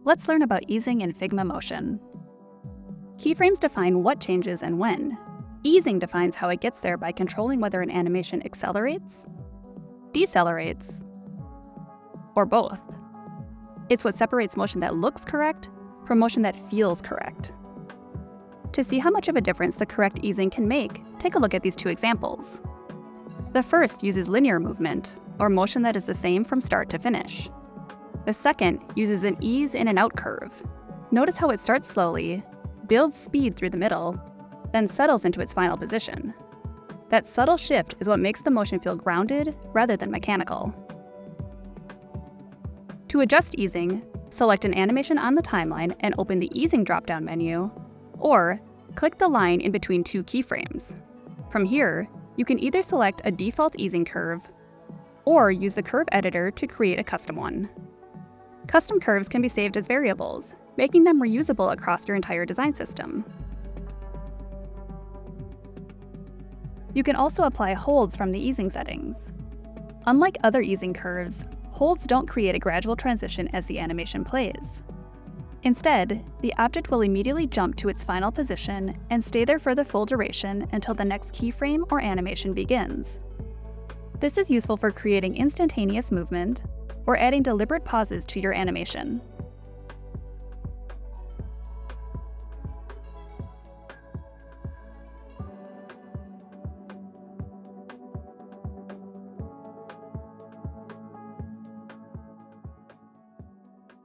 let's learn about easing in Figma Motion. Keyframes define what changes and when. Easing defines how it gets there by controlling whether an animation accelerates, decelerates, or both. It's what separates motion that looks correct from motion that feels correct. To see how much of a difference the correct easing can make, take a look at these two examples. The first uses linear movement, or motion that is the same from start to finish. The second uses an ease in and out curve. Notice how it starts slowly, builds speed through the middle, then settles into its final position. That subtle shift is what makes the motion feel grounded rather than mechanical. To adjust easing, select an animation on the timeline and open the Easing drop-down menu, or click the line in between two keyframes. From here, you can either select a default easing curve, or use the curve editor to create a custom one. Custom curves can be saved as variables, making them reusable across your entire design system. You can also apply holds from the easing settings. Unlike other easing curves, holds don't create a gradual transition as the animation plays. Instead, the object will immediately jump to its final position and stay there for the full duration until the next keyframe or animation begins. This is useful for creating instantaneous movement or adding deliberate pauses to your animation.